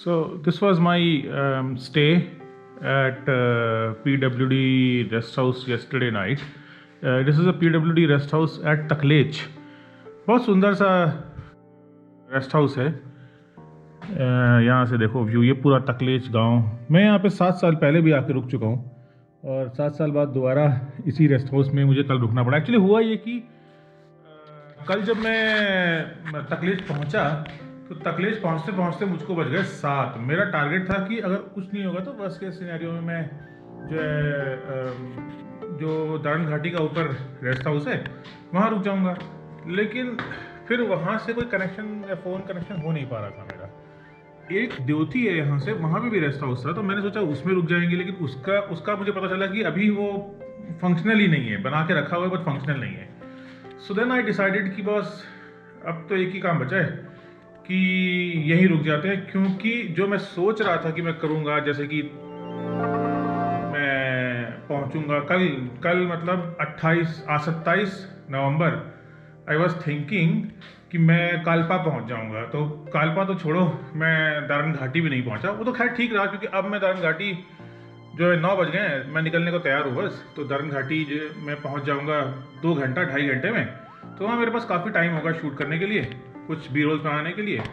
So this was my stay at PWD rest house yesterday night. This is a PWD rest house at Taklech. बहुत सुंदर सा rest house है. यहाँ से देखो व्यू, ये पूरा तकलेच गांव. मैं यहाँ पे 7 साल पहले भी आके रुक चुका हूँ और 7 साल बाद दोबारा इसी रेस्ट हाउस में मुझे कल रुकना पड़ा. एक्चुअली हुआ ये कि कल जब मैं तकलेच पहुँचा तो तकलेच पहुँचते पहुँचते मुझको बज गए 7. मेरा टारगेट था कि अगर कुछ नहीं होगा तो वर्स्ट केस सिनेरियो में मैं जो है जो दारन घाटी का ऊपर रेस्ट हाउस है वहाँ रुक जाऊँगा. लेकिन फिर वहाँ से कोई कनेक्शन या फ़ोन कनेक्शन हो नहीं पा रहा था मेरा. एक द्योथी है यहाँ से, वहाँ पे भी रेस्ट हाउस था, तो मैंने सोचा उसमें रुक जाएंगे. लेकिन उसका मुझे पता चला कि अभी वो फंक्शनल ही नहीं है, बना के रखा हुआ है बट फंक्शनल नहीं है. सो देन आई डिसाइडेड कि बस अब तो एक ही काम बचा है कि यहीं रुक जाते हैं. क्योंकि जो मैं सोच रहा था कि मैं करूँगा, जैसे कि मैं पहुँचूँगा कल मतलब 27 नवंबर, आई वॉज थिंकिंग कि मैं कालपा पहुँच जाऊँगा. तो कालपा तो छोड़ो, मैं दारन घाटी भी नहीं पहुँचा. वो तो खैर ठीक रहा क्योंकि अब मैं दारन घाटी जो है 9 बज गए हैं, मैं निकलने को तैयार हूँ बस. तो दारन घाटी जो मैं पहुँच जाऊँगा 2-2.5 घंटे में. तो वहाँ मेरे पास काफ़ी टाइम होगा शूट करने के लिए, कुछ बी रोल्स बनाने के लिए.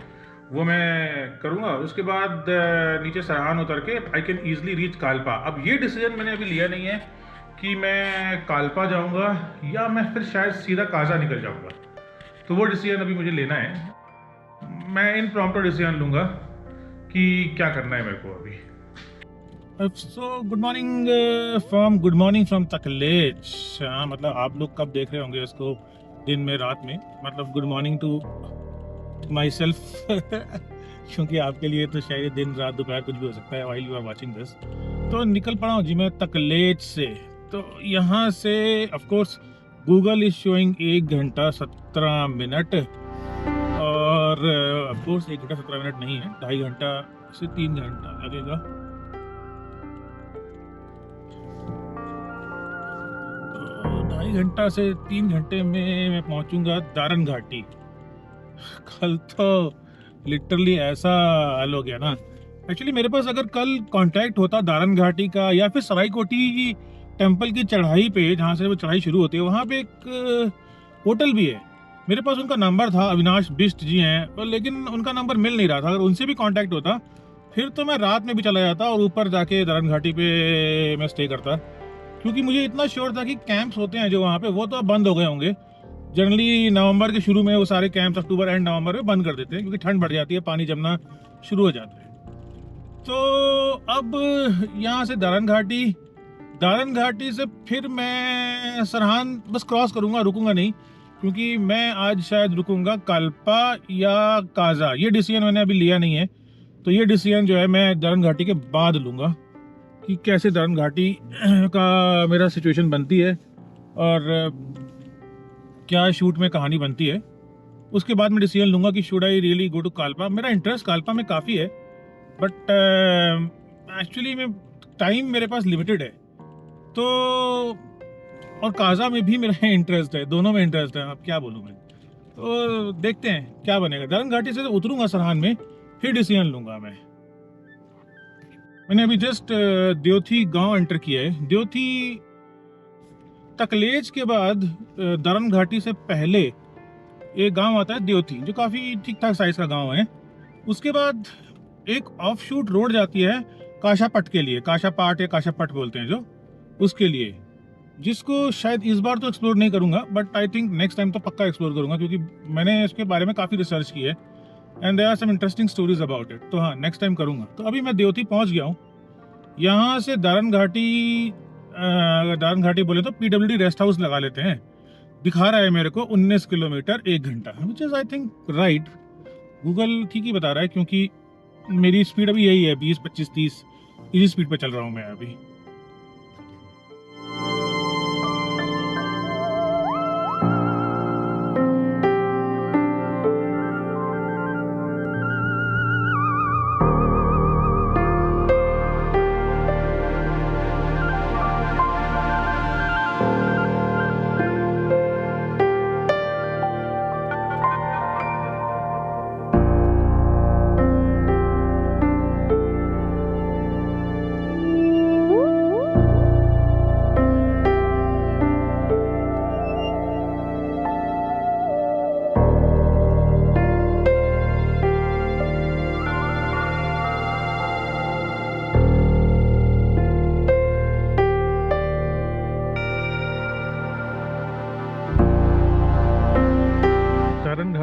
वो मैं करूँगा. उसके बाद नीचे सरहान उतर के I can easily reach Kalpa. अब ये डिसीजन मैंने अभी लिया नहीं है कि मैं कालपा जाऊँगा या मैं फिर शायद सीधा काजा निकल जाऊँगा. तो वो डिसीजन अभी मुझे लेना है. मैं इन प्रॉम्प्टो डिसीजन लूँगा कि क्या करना है मेरे को अभी. So good morning from Taklech. मतलब आप लोग कब देख रहे होंगे इसको, दिन में रात में. मतलब good morning to myself क्योंकि आपके लिए तो शायद दिन रात दोपहर कुछ भी हो सकता है while you are watching this. तो निकल पड़ा हूँ जी मैं तकलेच से. तो यहाँ से of course Google is showing 1 घंटा 17 मिनट और ऑफ कोर्स 1 घंटा 17 मिनट नहीं है, 2.5 घंटा से 3 घंटा लगेगा. 2.5 घंटा से 3 घंटे में मैं पहुँचूँगा दारन घाटी. कल तो लिटरली ऐसा हाल हो गया ना. एक्चुअली मेरे पास अगर कल कांटेक्ट होता दारन घाटी का या फिर सरायकोटी टेम्पल की चढ़ाई पे, जहाँ से वो चढ़ाई शुरू होती है, वहाँ पे एक होटल भी है. मेरे पास उनका नंबर था, अविनाश बिष्ट जी हैं, लेकिन उनका नंबर मिल नहीं रहा था. अगर उनसे भी कांटेक्ट होता फिर तो मैं रात में भी चला जाता और ऊपर जाके दारन घाटी पे मैं स्टे करता. क्योंकि मुझे इतना श्योर था कि कैंप्स होते हैं जो वहाँ पे, वो तो अब बंद हो गए होंगे. जनरली नवंबर के शुरू में वो सारे कैंप्स अक्टूबर एंड नवंबर में बंद कर देते हैं क्योंकि ठंड बढ़ जाती है, पानी जमना शुरू हो जाता है. तो अब यहाँ से दारन घाटी से फिर मैं सरहान बस क्रॉस करूँगा, रुकूंगा नहीं. क्योंकि मैं आज शायद रुकूंगा कालपा या काजा. ये डिसीजन मैंने अभी लिया नहीं है. तो ये डिसीजन जो है मैं दारन घाटी के बाद लूँगा कि कैसे दारन घाटी का मेरा सिचुएशन बनती है और क्या शूट में कहानी बनती है. उसके बाद मैं डिसीजन लूँगा कि should I really go to Kalpa. मेरा इंटरेस्ट कालपा में काफ़ी है बट एक्चुअली में टाइम मेरे पास लिमिटेड है. तो और काजा में भी मेरा इंटरेस्ट है, दोनों में इंटरेस्ट है. अब क्या बोलूँ मैं. तो देखते हैं क्या बनेगा. दारन घाटी से उतरूँगा सरहान में, फिर डिसीजन लूँगा मैं. मैंने अभी जस्ट द्योथी गांव एंटर किया है. द्योथी तकलेच के बाद दारन घाटी से पहले एक गांव आता है द्योथी, जो काफ़ी ठीक ठाक साइज का गांव है. उसके बाद एक ऑफ शूट रोड जाती है काशापट के लिए, काशापाट या काशापट बोलते हैं जो, उसके लिए, जिसको शायद इस बार तो एक्सप्लोर नहीं करूंगा but I think next time तो पक्का एक्सप्लोर करूंगा क्योंकि मैंने इसके बारे में काफ़ी रिसर्च की है and there are some interesting stories about it. तो हाँ, नेक्स्ट टाइम करूंगा. तो अभी मैं द्योथी पहुंच गया हूँ. यहाँ से दारन घाटी बोले तो PWD रेस्ट हाउस लगा लेते हैं. दिखा रहा है मेरे को 19 किलोमीटर 1 घंटा, which is I think right. Google ठीक ही बता रहा है क्योंकि मेरी स्पीड अभी यही है, 20, 25, 30 इसी स्पीड पे चल रहा हूँ मैं अभी.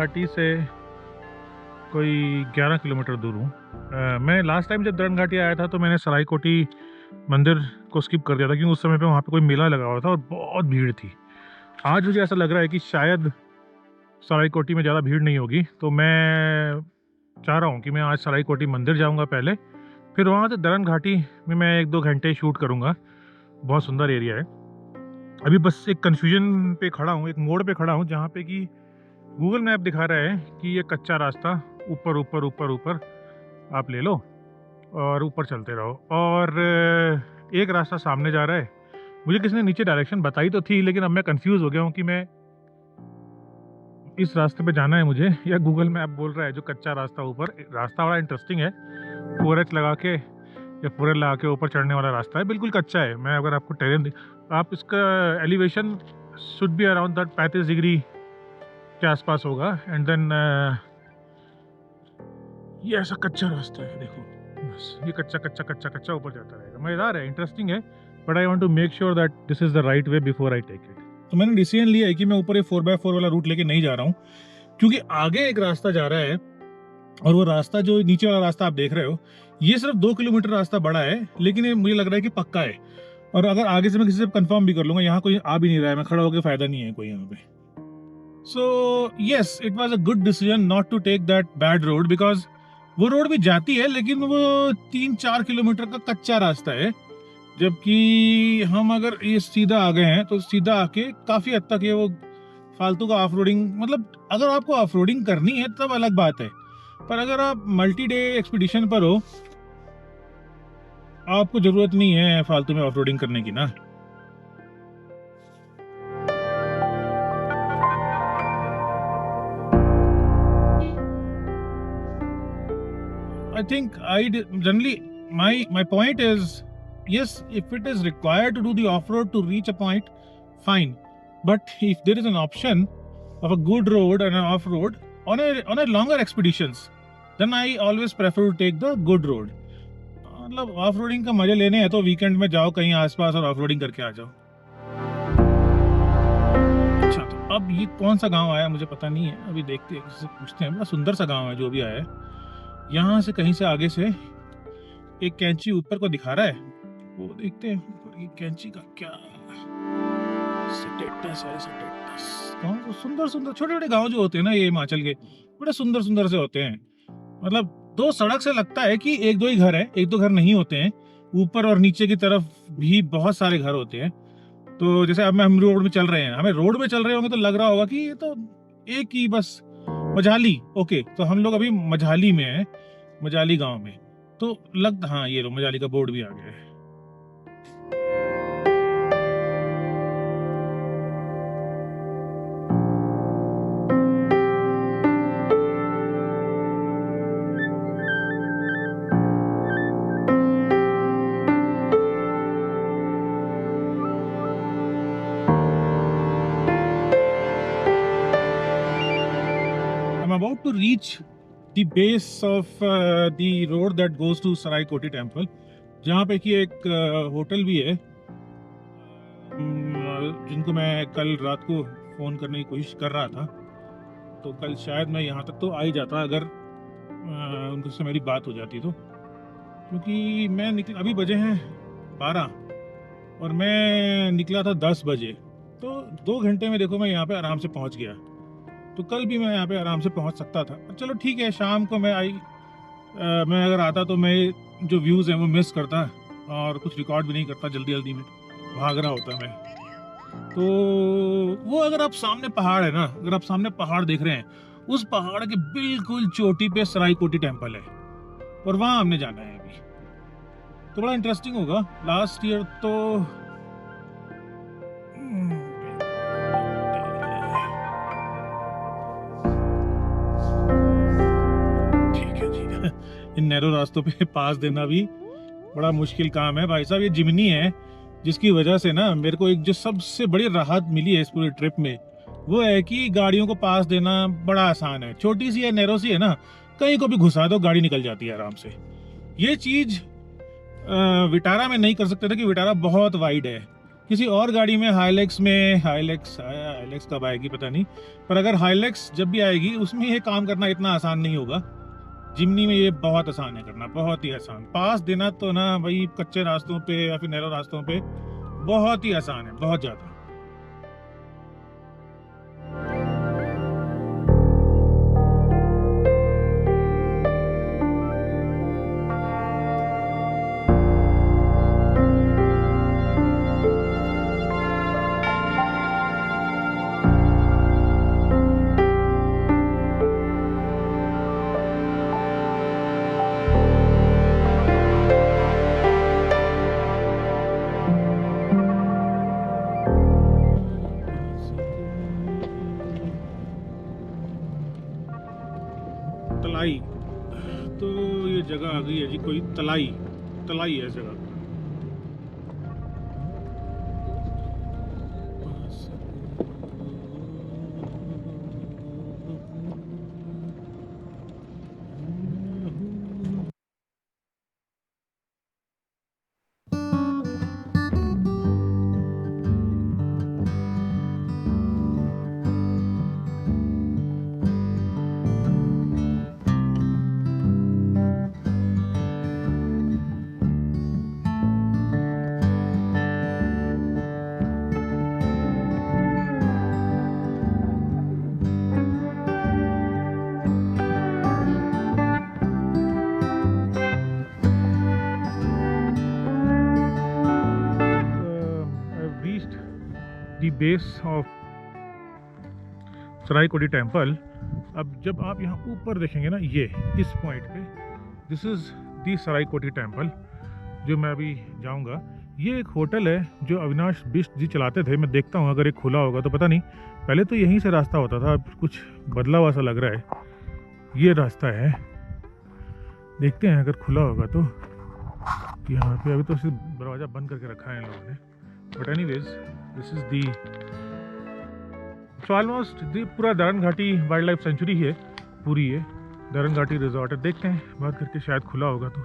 घाटी से कोई 11 किलोमीटर दूर हूँ। मैं लास्ट टाइम जब दरन घाटी आया था तो मैंने सरायकोटी मंदिर को स्किप कर दिया था, क्योंकि उस समय पे वहाँ पे कोई मेला लगा हुआ था और बहुत भीड़ थी। आज मुझे ऐसा लग रहा है कि शायद सरायकोटी में ज़्यादा भीड़ नहीं होगी, तो मैं चाह रहा हूँ कि मैं आज सरायकोटी मंदिर जाऊँगा पहले, फिर वहाँ से दरन घाटी में मैं 1-2 घंटे शूट करूँगा। बहुत सुंदर एरिया है। अभी बस एक कन्फ्यूजन पे खड़ा हूँ, एक मोड़ पे खड़ा हूँ जहाँ पे कि गूगल मैप दिखा रहा है कि ये कच्चा रास्ता ऊपर ऊपर ऊपर ऊपर आप ले लो और ऊपर चलते रहो, और एक रास्ता सामने जा रहा है। मुझे किसी ने नीचे डायरेक्शन बताई तो थी, लेकिन अब मैं कंफ्यूज हो गया हूँ कि मैं इस रास्ते पे जाना है मुझे या गूगल मैप बोल रहा है जो कच्चा रास्ता ऊपर। रास्ता बड़ा इंटरेस्टिंग है, 4H लगा के या 4L लगा के ऊपर चढ़ने वाला रास्ता है, बिल्कुल कच्चा है। मैं अगर आपको टेरेन, आप इसका elevation should be around that 35 degree के आसपास होगा। एंड देन ये ऐसा कच्चा रास्ता है, देखो बस ये कच्चा कच्चा कच्चा कच्चा ऊपर जाता रहेगा। मज़ेदार है, इंटरेस्टिंग है, but I want to make sure that this is the right way before I take it. तो मैंने डिसीजन लिया है कि मैं ऊपर ये 4x4 वाला रूट लेके नहीं जा रहा हूँ, क्योंकि आगे एक रास्ता जा रहा है और वो रास्ता जो नीचे वाला रास्ता आप देख रहे हो, ये सिर्फ 2 किलोमीटर रास्ता बड़ा है, लेकिन ये मुझे लग रहा है कि पक्का है। और अगर आगे से मैं किसी से कंफर्म भी कर लूँगा, यहाँ कोई आ भी नहीं रहा है, मैं खड़ा होकर फ़ायदा नहीं है कोई यहाँ पे। So yes, it was a good decision not to take that bad road, because वो रोड भी जाती है लेकिन वो 3-4 किलोमीटर का कच्चा रास्ता है, जबकि हम अगर ये सीधा आ गए हैं तो सीधा आके काफ़ी हद तक ये वो फालतू का ऑफ रोडिंग, मतलब अगर आपको ऑफ रोडिंग करनी है तब अलग बात है, पर अगर आप मल्टी डे एक्सपीडिशन पर हो, आपको ज़रूरत नहीं है फालतू में ऑफ रोडिंग करने की ना। I think generally my point is, yes, if it is required to do the off-road to reach a point, fine. But if there is an option of a good road and an off-road on a longer expeditions, then I always prefer to take the good road. मतलब off-roading का मजा लेने हैं तो weekend में जाओ कहीं आसपास और ऑफ-रोडिंग करके आ जाओ। अच्छा, तो अब ये कौन सा गांव आया मुझे पता नहीं है, अभी देखते हैं, किसी से पूछते हैं। बड़ा सुंदर सा गांव है जो भी आया है। यहाँ से कहीं से आगे से एक कैंची ऊपर को दिखा रहा है, वो देखते हैं ये कैंची का क्या स्टेटस है। स्टेटस गाँव सुंदर सुंदर छोटे छोटे गांव जो होते हैं ना, ये हिमाचल के बड़े सुंदर सुंदर से होते हैं। मतलब 2 सड़क से लगता है कि 1-2 ही घर है, 1-2 घर नहीं होते हैं, ऊपर और नीचे की तरफ भी बहुत सारे घर होते हैं। तो जैसे अब हम रोड में चल रहे हैं, हमें रोड में चल रहे होंगे तो लग रहा होगा कि ये तो एक ही बस मझाली, ओके, तो हम लोग अभी मझाली में हैं, मझाली गांव में। तो लगता, हाँ ये लो मझाली का बोर्ड भी आ गया है। I'm about to reach the base of the road that goes to Saraikoti Temple, जहाँ पे कि एक होटल भी है, जिनको मैं कल रात को फ़ोन करने की कोशिश कर रहा था। तो कल शायद मैं यहाँ तक तो आ ही जाता अगर उनसे मेरी बात हो जाती तो, क्योंकि मैं अभी बजे हैं 12 और मैं निकला था 10 बजे, तो 2 घंटे में देखो मैं यहाँ पे आराम से पहुँच गया। तो कल भी मैं यहाँ पे आराम से पहुँच सकता था। चलो ठीक है, शाम को मैं मैं अगर आता तो मैं जो व्यूज़ हैं वो मिस करता और कुछ रिकॉर्ड भी नहीं करता, जल्दी जल्दी में भाग रहा होता मैं। तो वो अगर आप सामने पहाड़ है ना, अगर आप सामने पहाड़ देख रहे हैं, उस पहाड़ के बिल्कुल चोटी पे सरायकोटी टेम्पल है और वहाँ हमने जाना है अभी। तो बड़ा इंटरेस्टिंग होगा। लास्ट ईयर तो इन नैरो रास्तों पे पास देना भी बड़ा मुश्किल काम है भाई साहब। ये जिमनी है जिसकी वजह से ना मेरे को एक जो सबसे बड़ी राहत मिली है इस पूरी ट्रिप में, वो है कि गाड़ियों को पास देना बड़ा आसान है। छोटी सी है, नैरो सी है ना, कहीं को भी घुसा दो गाड़ी निकल जाती है आराम से। ये चीज़ विटारा में नहीं कर सकते थे कि विटारा बहुत वाइड है, किसी और गाड़ी में, हाइलेक्स कब आएगी पता नहीं, पर अगर हाइलेक्स जब भी आएगी उसमें ये काम करना इतना आसान नहीं होगा। जिमनी में ये बहुत आसान है करना, बहुत ही आसान। पास देना तो ना भाई कच्चे रास्तों पे या फिर नैरो रास्तों पे बहुत ही आसान है, बहुत ज़्यादा। तलाई, तो ये जगह आ गई है जी कोई तलाई है जगह। The base of Saraikoti temple. अब जब आप यहाँ ऊपर देखेंगे ना, ये इस पॉइंट पे, दिस इज़ दी सरायकोटी टेम्पल जो मैं अभी जाऊँगा। ये एक होटल है जो अविनाश बिष्ट जी चलाते थे। मैं देखता हूँ अगर एक खुला होगा तो, पता नहीं, पहले तो यहीं से रास्ता होता था, अब कुछ बदला हुआ सा लग रहा है। ये रास्ता है, देखते हैं अगर खुला होगा तो। यहाँ पे अभी तो सिर्फ दरवाज़ा बंद करके रखा है इन लोगों ने, but anyways this is the, so almost पूरा दरन घाटी वाइल्ड लाइफ सेंचुरी है पूरी। ये दरन घाटी रिजॉर्ट है, देखते हैं बात करके शायद खुला होगा तो,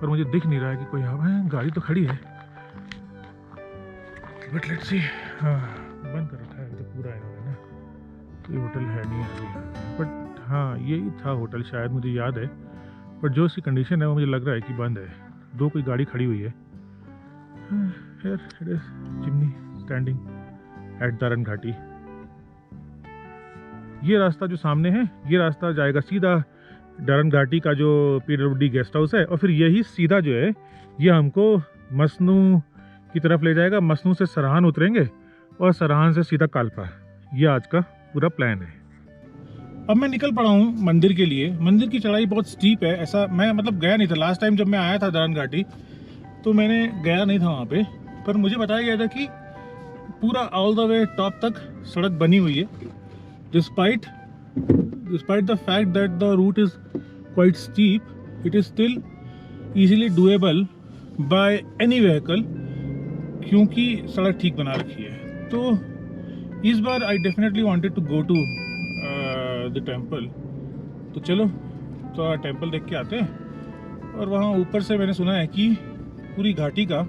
पर मुझे दिख नहीं रहा है कि कोई यहाँ है। गाड़ी तो खड़ी है बट लेट्स सी। हाँ, बंद कर रखा है तो पूरा इन्होंने ना, कोई होटल है नहीं अभी, बट हाँ यही था होटल शायद, मुझे याद है। बट जो इसकी कंडीशन है वो मुझे लग रहा है कि बंद है। दो कोई गाड़ी खड़ी हुई है। Here it is, chimney standing at Daran Ghati. ये रास्ता जो सामने है, ये रास्ता जाएगा सीधा दरन घाटी का जो PWD गेस्ट हाउस है, और फिर यही सीधा जो है ये हमको मसनू की तरफ ले जाएगा। मसनू से सरहान उतरेंगे और सरहान से सीधा कालपा। ये आज का पूरा प्लान है। अब मैं निकल पड़ा हूँ मंदिर के लिए। मंदिर की चढ़ाई बहुत स्टीप है, ऐसा मैं मतलब गया नहीं था लास्ट टाइम जब मैं आया था दरन घाटी, तो मैंने गया नहीं था वहाँ पे, पर मुझे बताया गया था कि पूरा ऑल द वे टॉप तक सड़क बनी हुई है। Despite the fact that the route is quite steep, it is still easily doable by any vehicle, क्योंकि सड़क ठीक बना रखी है। तो इस बार I definitely wanted to go to the temple, तो चलो तो टेम्पल देख के आते हैं। और वहाँ ऊपर से मैंने सुना है कि पूरी घाटी का,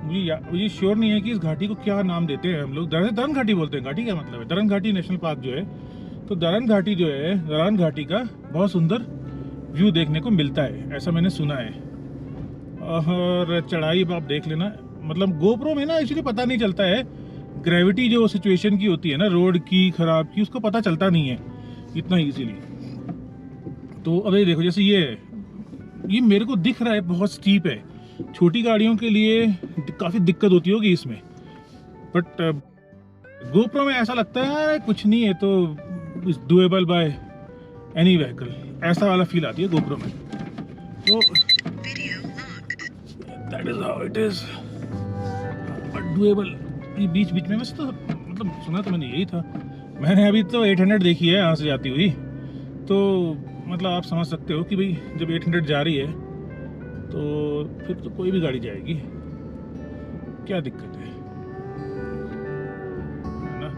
मुझे श्योर नहीं है कि इस घाटी को क्या नाम देते हैं हम लोग। दरन घाटी बोलते हैं। घाटी क्या मतलब है? दरन घाटी नेशनल पार्क जो है, तो दरन घाटी जो है, दरन घाटी का बहुत सुंदर व्यू देखने को मिलता है, ऐसा मैंने सुना है। और चढ़ाई आप देख लेना, मतलब गोप्रो में ना एक्चुअली पता नहीं चलता है, ग्रेविटी जो सिचुएशन की होती है ना रोड की ख़राब की, उसको पता चलता नहीं है इतना ईजीली। तो अब ये देखो, जैसे ये मेरे को दिख रहा है बहुत स्टीप है, छोटी गाड़ियों के लिए काफ़ी दिक्कत होती होगी इसमें, बट गोप्रो में ऐसा लगता है कुछ नहीं है, तो डूएबल बाय एनी व्हीकल, ऐसा वाला फील आती है गोप्रो में। तो that is how it is, but doable. ये बीच बीच में बस, तो मतलब सुना तो मैंने यही था। मैंने अभी तो 800 देखी है यहाँ से जाती हुई, तो मतलब आप समझ सकते हो कि भाई जब 800 जा रही है तो फिर तो कोई भी गाड़ी जाएगी, क्या दिक्कत है ना।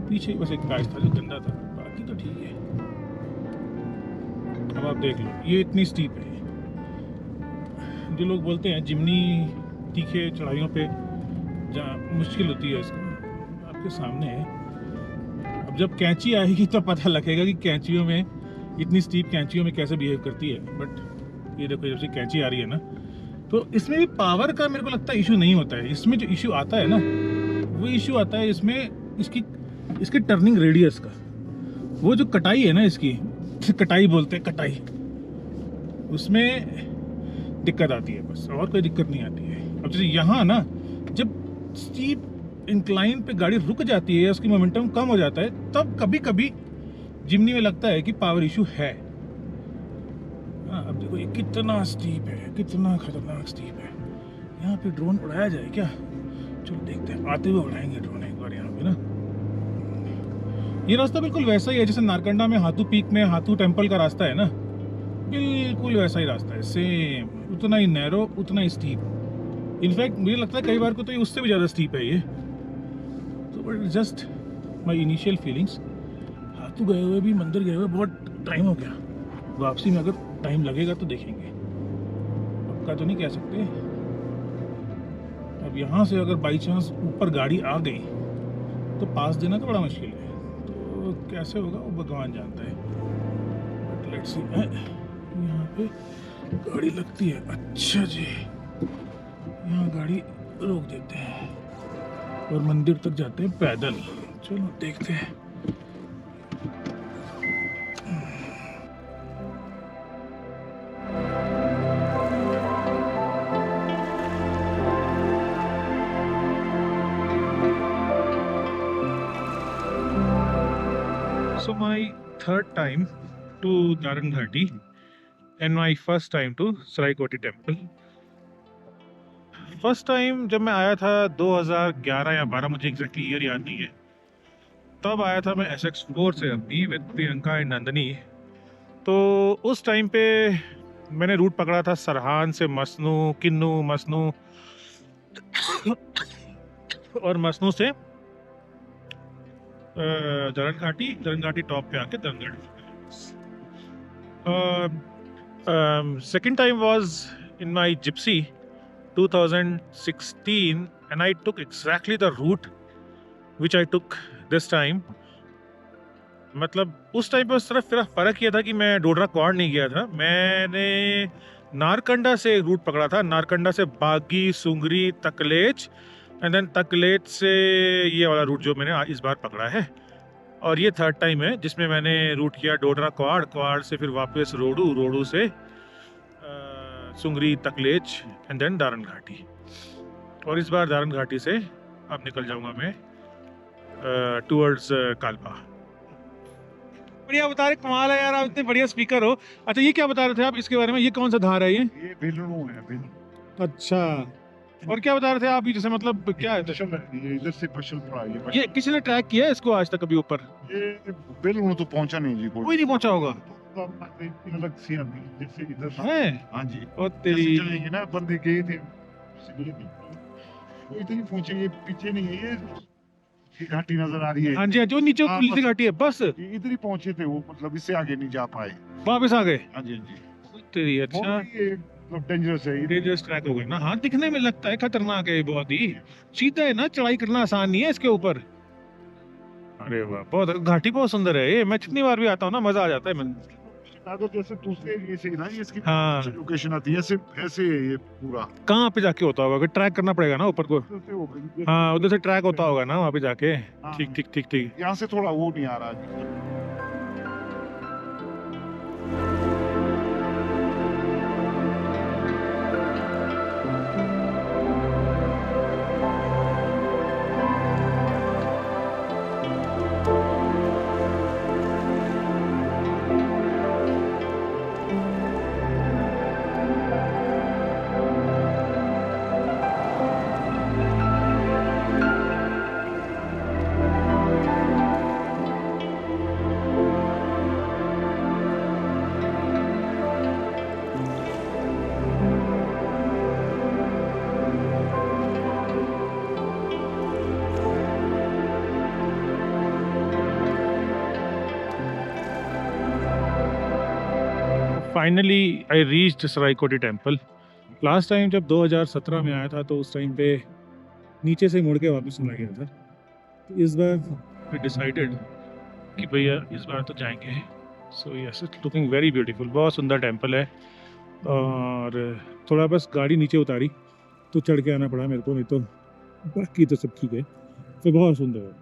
पीछे बस एक कांच था जो गंदा था, बाकी तो ठीक है। अब आप देख लो, ये इतनी स्टीप है। जो लोग बोलते हैं जिमनी तीखे चढ़ाइयों पे जहाँ मुश्किल होती है इसको आपके सामने है। अब जब कैंची आएगी तो पता लगेगा कि कैंचियों में, इतनी स्टीप कैंचियों में कैसे बिहेव करती है। बट ये देखो, जब से कैंची आ रही है ना, तो इसमें भी पावर का मेरे को लगता है इशू नहीं होता है। इसमें जो इशू आता है ना, वो इशू आता है इसमें इसकी टर्निंग रेडियस का। वो जो कटाई है ना इसकी, कटाई बोलते हैं, कटाई, उसमें दिक्कत आती है बस, और कोई दिक्कत नहीं आती है। अब जैसे यहाँ ना, जब स्टीप इंक्लाइन पे गाड़ी रुक जाती है, उसकी मोमेंटम कम हो जाता है, तब कभी कभी जिमनी में लगता है कि पावर इशू है। अब देखो ये कितना स्टीप है, कितना खतरनाक स्टीप है। यहाँ पे ड्रोन उड़ाया जाए क्या? चलो देखते हैं, आते हुए उड़ाएंगे ड्रोन एक बार यहाँ पे ना। ये रास्ता बिल्कुल वैसा ही है जैसे नारकंडा में हाथू पीक में हाथू टेम्पल का रास्ता है ना, बिल्कुल वैसा ही रास्ता है, सेम, उतना ही नैरो, उतना ही स्टीप। इनफैक्ट मुझे लगता है कई बार को तो ये उससे भी ज़्यादा स्टीप है ये। तो but just my initial feelings. Hathu गए हुए भी, मंदिर गए हुए बहुत टाइम हो गया। वापसी में अगर टाइम लगेगा तो देखेंगे, पक्का तो नहीं कह सकते। अब यहाँ से अगर बाई चांस ऊपर गाड़ी आ गई तो पास देना तो बड़ा मुश्किल है, तो कैसे होगा वो भगवान जानता है। But let's see. यहाँ पे गाड़ी लगती है, अच्छा जी, यहाँ गाड़ी रोक देते हैं और मंदिर तक जाते हैं पैदल। चलो देखते हैं। So my third time to Dharan Ghati and my first time to Saraikoti Temple. First time जब मैं आया था 2011 या 12, मुझे एग्जैक्टली ईयर याद नहीं है, तब आया था मैं SX4 से अपनी विद प्रियंका एंड नंदनी। तो उस टाइम पे मैंने रूट पकड़ा था सरहान से मसनू, किन्नू, मसनू और मसनू से धरन घाटी टॉप पे आके Dharangarh. Second time was in my Gypsy 2016 and I took exactly the route which I took this time. मतलब उस टाइम पे उस तरफ फिर फ़र्क ये था कि मैं डोडरा क्वाड नहीं गया था, मैंने नारकंडा से रूट पकड़ा था, नारकंडा से बागी, सुंगरी, तकलेच एंड देन तकलेच से ये वाला रूट जो मैंने इस बार पकड़ा है। और ये थर्ड टाइम है जिसमें मैंने रूट किया डोडरा क्वाड, क्वाड से फिर वापस रोडू, रोडू से सुंगरी, तकलेच एंड देन दारन घाटी। और इस बार दारन घाटी से अब निकल जाऊंगा मैं टूवर्ड्स कालपा। बढ़िया बता रहे, कमाल है यार, आप इतने बढ़िया स्पीकर हो। अच्छा ये क्या बता रहे थे आप इसके बारे में, ये कौन सा धार है? ये बेलूनू है, बेलूनू। अच्छा, और क्या बता रहे थे आप, जैसे मतलब क्या है? ये इधर से पशल पड़ा है। ये किसी ने ट्रैक किया है इसको आज तक कभी ऊपर? ये बेलूनू तो पहुंचा नहीं जी, कोई नहीं पहुंचा होगा। अलग से आदमी जैसे इधर है। हाँ जी, और तेरी जाएंगे ना, बंदे गए थे वो इतनी पहुंचेंगे, पीछे नहीं है ये घाटी नजर आ रही है। हाँ जी, जो नीचे पुलिस की घाटी है बस, इधर ही पहुंचे थे वो, मतलब इससे आगे नहीं जा पाए, वापस आ गए। हाँ जी, हाँ जी। तेरी अच्छा, ये मतलब डेंजरस है, डेंजरस ट्रैक हो गया ना। हाँ, दिखने में लगता है खतरनाक है, बहुत ही सीधा है ना, चढ़ाई करना आसान नहीं है इसके ऊपर। अरे वाह, बहुत घाटी बहुत सुंदर है ये, मैं कितनी बार भी आता हूँ ना, मजा आ जाता है। मैं जैसे दूसरे एरिया से ना, ये इसकी हाँ, लोकेशन आती है, ऐसे ये पूरा कहाँ पे जाके होता होगा, ट्रैक करना पड़ेगा ना ऊपर को। हाँ, उधर से ट्रैक होता होगा ना वहाँ पे जाके। ठीक ठीक ठीक ठीक। यहाँ से थोड़ा वो नहीं आ रहा। Finally I reached Saraikoti temple. Last time जब 2017 में आया था तो उस टाइम पे नीचे से मुड़ के वापस चला गया था। तो इस बार वी डिसाइडेड कि भैया इस बार तो जाएंगे। So yes, it's looking very beautiful, बहुत सुंदर टेम्पल है। और थोड़ा बस गाड़ी नीचे उतारी तो चढ़ के आना पड़ा मेरे को, नहीं तो बाकी तो सब ठीक है। तो बहुत सुंदर है,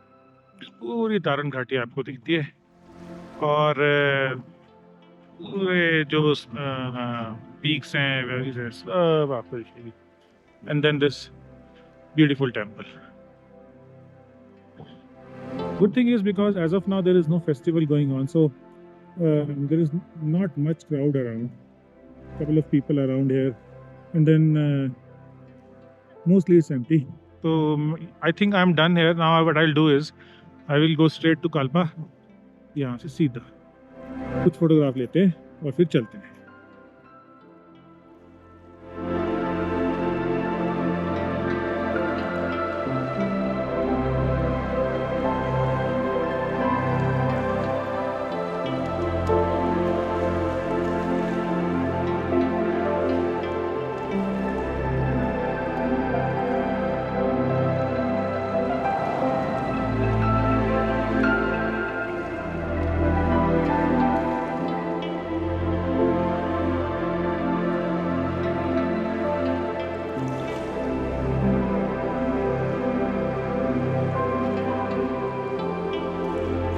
पूरी तारन घाटी आपको दिखती है। और पूरे जो पीक्स हैं वैलीज हैं सब आपको दिखेगी। And then this beautiful temple. Good thing is because as of now there is no festival going on, so there is not much crowd around. Couple of people around here, and then mostly it's empty. So I think I'm done here now. What I'll do is I will go straight to Kalpa. यहाँ से सीधा कुछ photograph लेते हैं और फिर चलते हैं।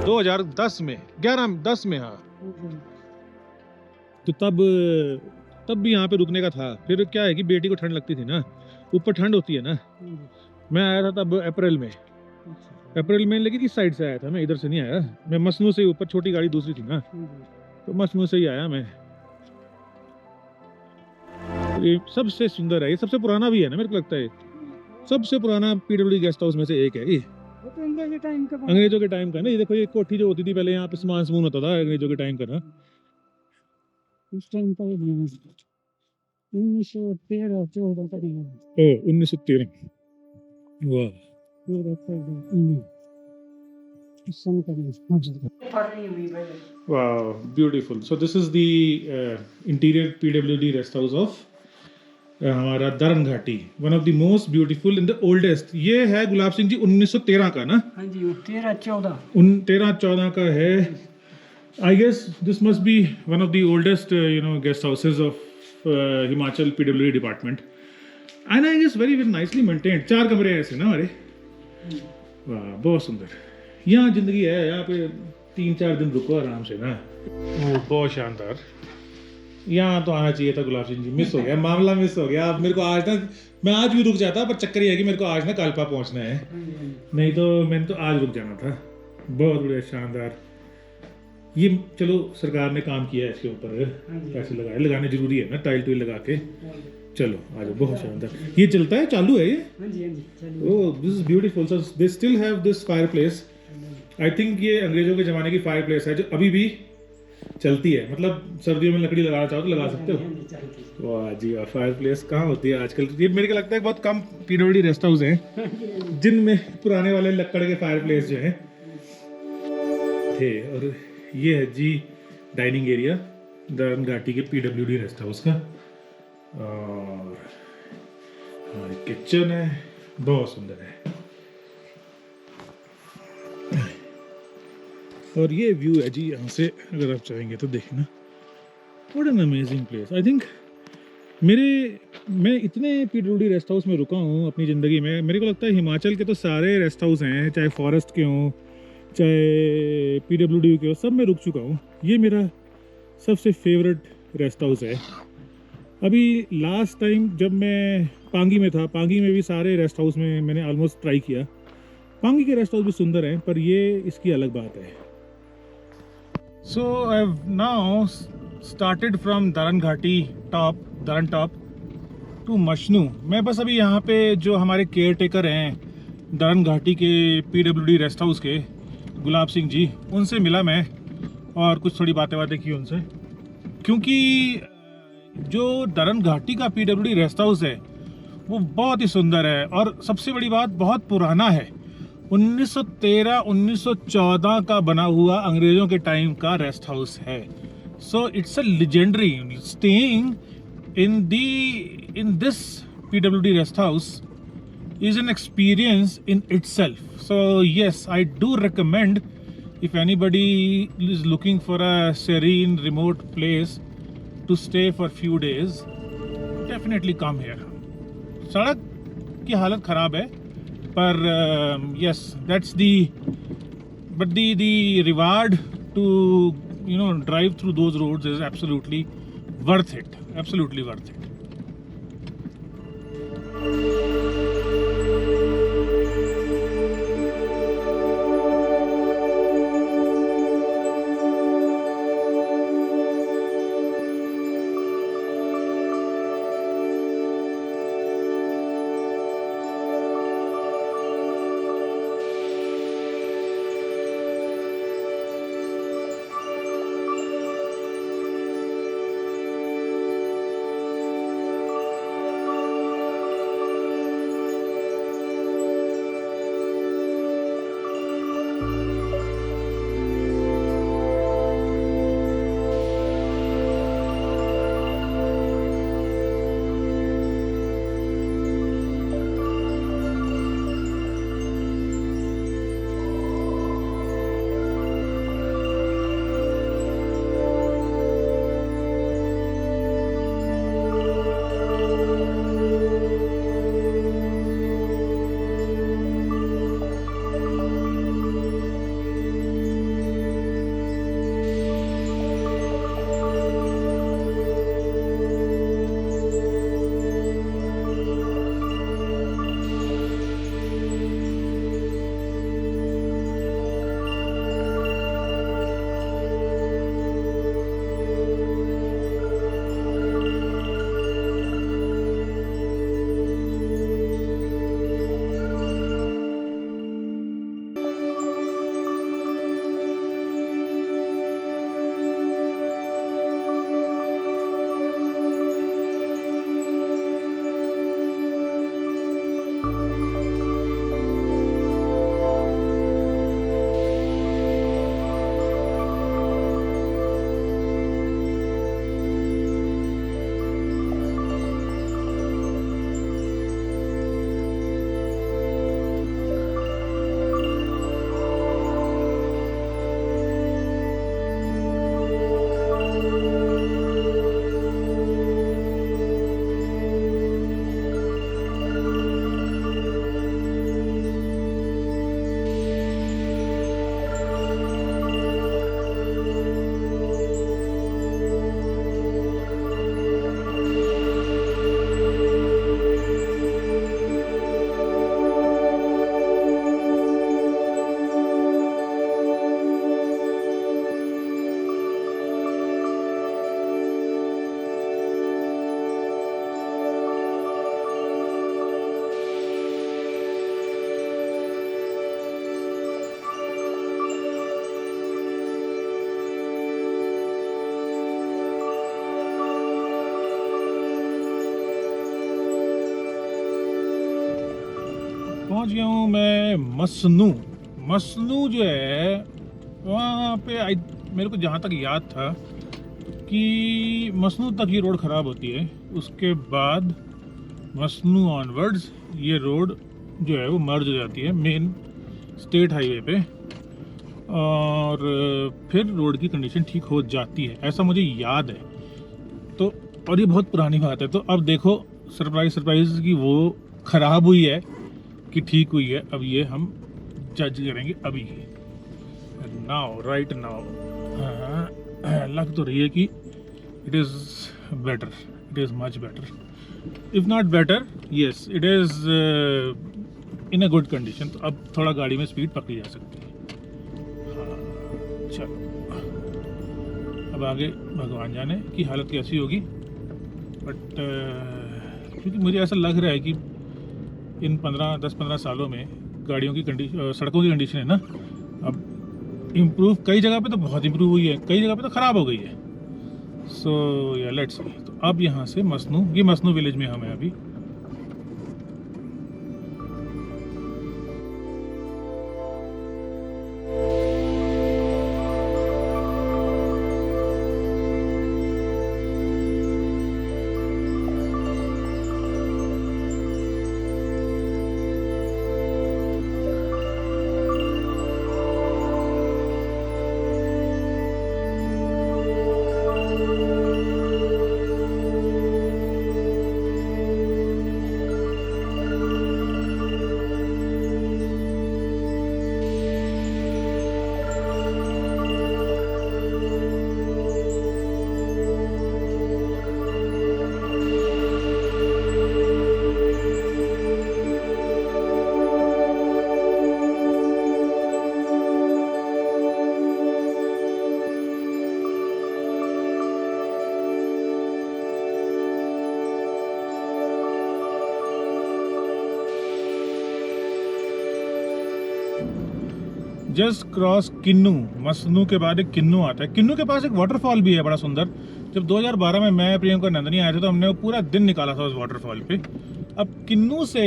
दो 2010 में 11-10 में, हाँ। तो तब भी यहाँ पे रुकने का था। फिर क्या है कि बेटी को ठंड लगती थी ना, ऊपर ठंड होती है ना। मैं आया था तब अप्रैल में, लेकिन इस साइड से आया था मैं, इधर से नहीं आया। मैं मसनू से, ऊपर छोटी गाड़ी दूसरी थी ना, तो मसनू से ही आया मैं। ये सबसे सुंदर है, ये सबसे पुराना भी है ना, मेरे को लगता है सबसे पुराना पीडब्ल्यूडी गेस्ट हाउस में से एक है ये। अंग्रेजों के टाइम का ना। ये देखो, ये कोठी जो होती थी पहले, यहाँ पे सामान समून होता था अंग्रेजों के टाइम का ना। उस टाइम का 1913। वाह, wow, beautiful. So this is the interior PWD rest house of हमारा दरन घाटी, one of the most beautiful in the oldest. ये है गुलाब सिंह जी 1913 का ना? हाँ जी, 13-14 का है। I guess this must be one of the oldest guest houses of Himachal PWD department. And I guess very very nicely maintained. 4 कमरे हैं ऐसे ना हमारे। वाह, बहुत सुंदर। यहाँ जिंदगी है, यहाँ पे 3-4 दिन रुको आराम से ना। बहुत शानदार। यहाँ तो आना चाहिए था गुलाब सिंह जी, मिस हो गया, मामला मिस हो गया। अब मेरे को आज तक, मैं आज भी रुक जाता, पर चक्कर ये है कि मेरे को आज ना कालपा पहुँचना है, नहीं तो मैंने तो आज रुक जाना था। बहुत बढ़िया, शानदार। ये चलो सरकार ने काम किया है इसके ऊपर, पैसे लगाने जरूरी है ना, टाइल टूल लगा के। चलो आ जाओ, बहुत शानदार। ये चलता है, चालू है ये? Oh, this is beautiful. So they still have this fireplace. I think ये अंग्रेजों के ज़माने की फायर प्लेस है जो अभी भी चलती है। मतलब सर्दियों में लकड़ी लगाना चाहो तो लगा सकते हो। वाह जी वाह, फायर प्लेस कहाँ होती है आजकल। ये मेरे को लगता है बहुत कम PWD रेस्ट हाउस हैं जिनमें पुराने वाले लकड़ के फायर प्लेस जो हैं थे। और ये है जी डाइनिंग एरिया दरन घाटी के PWD रेस्ट हाउस का। और किचन है, बहुत सुंदर है। और ये व्यू है जी यहाँ से, अगर आप चाहेंगे तो देखना। What an amazing place. I think मैं इतने PWD रेस्ट हाउस में रुका हूँ अपनी ज़िंदगी में। मेरे को लगता है हिमाचल के तो सारे रेस्ट हाउस हैं, चाहे फॉरेस्ट के हों चाहे PWD के हो, सब मैं रुक चुका हूँ। ये मेरा सबसे फेवरेट रेस्ट हाउस है। अभी लास्ट टाइम जब मैं पांगी में था, पांगी में भी सारे रेस्ट हाउस में मैंने ऑलमोस्ट ट्राई किया। पांगी के रेस्ट हाउस भी सुंदर हैं, पर ये इसकी अलग बात है। So I've now started from Daran Ghati Daran Top to मशनू। मैं बस अभी यहाँ पे जो हमारे केयर टेकर हैं दरन घाटी के PWD रेस्ट हाउस के, गुलाब सिंह जी, उनसे मिला मैं और कुछ थोड़ी बातें की उनसे। क्योंकि जो दरन घाटी का PWD रेस्ट हाउस है वो बहुत ही सुंदर है और सबसे बड़ी बात बहुत पुराना है। 1913-1914 का बना हुआ अंग्रेजों के टाइम का रेस्ट हाउस है। So it's a legendary. Staying in this PWD rest house is an experience in itself. So yes, I do recommend, if anybody is looking for a serene remote place to stay for few days, definitely come here. सड़क की हालत ख़राब है, पर yes, that's the reward to drive through those roads is absolutely worth it. Absolutely worth it. पहुंच गया हूँ मैं मसनू। मसनू जो है वहाँ पे मेरे को जहाँ तक याद था कि मसनू तक ये रोड ख़राब होती है, उसके बाद मसनू ऑनवर्ड्स ये रोड जो है वो मर्ज हो जाती है मेन स्टेट हाईवे पे, और फिर रोड की कंडीशन ठीक हो जाती है, ऐसा मुझे याद है। तो और ये बहुत पुरानी बात है। तो अब देखो सरप्राइज की वो ख़राब हुई है कि ठीक हुई है, अब ये हम जज करेंगे अभी। नाउ राइट नाउ लग तो रही है कि it is better, it is much better, if not better yes it is in a good condition. तो अब थोड़ा गाड़ी में स्पीड पकड़ी जा सकती है। हाँ चलो, अब आगे भगवान जाने की हालत कैसी होगी, बट क्योंकि मुझे ऐसा लग रहा है कि इन 10-15 सालों में गाड़ियों की कंडीशन, सड़कों की कंडीशन है ना, अब इम्प्रूव, कई जगह पे तो बहुत इम्प्रूव हुई है, कई जगह पे तो ख़राब हो गई है। सो या लेट्स सी। तो अब यहाँ से मसनू, ये मसनू विलेज में हम हैं अभी। जस्ट क्रॉस किन्नू, मसनू के बाद एक किन्नू आता है। किन्नू के पास एक वाटरफॉल भी है बड़ा सुंदर। जब 2012 में मैं प्रियंका नंदनी आए थे तो हमने वो पूरा दिन निकाला था उस वाटरफॉल पे। अब किन्नू से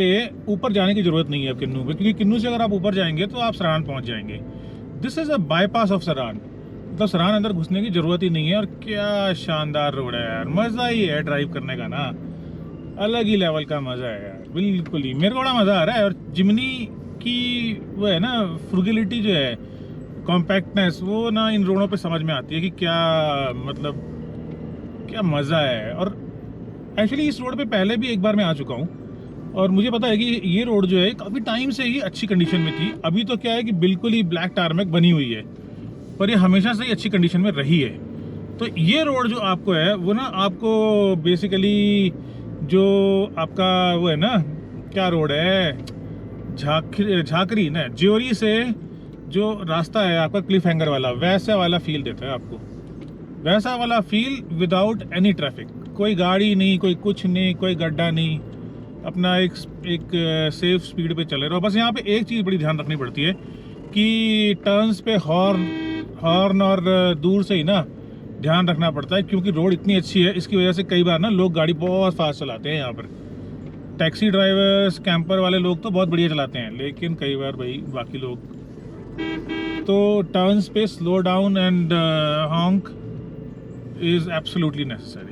ऊपर जाने की जरूरत नहीं है अब किन्नू पे, क्योंकि किन्नू से अगर आप ऊपर जाएंगे तो आप सरान पहुंच जाएंगे। This is a bypass of सरान, मतलब सरान अंदर घुसने की जरूरत ही नहीं है। और क्या शानदार रोड है यार, मजा ही है ड्राइव करने का ना, अलग ही लेवल का मजा है यार, बिल्कुल ही। मेरे को बड़ा मजा आ रहा है। और जिमनी की वो है ना फ्रुगलिटी जो है, कॉम्पैक्टनेस, वो ना इन रोडों पे समझ में आती है कि क्या मतलब क्या मजा है। और एक्चुअली इस रोड पे पहले भी एक बार मैं आ चुका हूँ और मुझे पता है कि ये रोड जो है काफी टाइम से ही अच्छी कंडीशन में थी। अभी तो क्या है कि बिल्कुल ही ब्लैक टारमेक बनी हुई है, पर ये हमेशा से ही अच्छी कंडीशन में रही है। तो ये रोड जो आपको है वो ना आपको बेसिकली जो आपका वो है ना, क्या रोड है, झाकरी ना, ज्योरी से जो रास्ता है आपका क्लिफ हैंगर वाला, वैसा वाला फील देता है आपको, वैसा वाला फील विदाउट एनी ट्रैफिक। कोई गाड़ी नहीं, कोई कुछ नहीं, कोई गड्ढा नहीं, अपना एक सेफ स्पीड पे चले रहो। बस यहाँ पे एक चीज़ बड़ी ध्यान रखनी पड़ती है कि टर्न्स पे हॉर्न और दूर से ही ना ध्यान रखना पड़ता है, क्योंकि रोड इतनी अच्छी है इसकी वजह से कई बार ना लोग गाड़ी बहुत फास्ट चलाते हैं यहाँ पर। टैक्सी ड्राइवर्स, कैंपर वाले लोग तो बहुत बढ़िया चलाते हैं, लेकिन कई बार भाई बाकी लोग तो टर्न्स पे slow down and हॉन्क is absolutely necessary.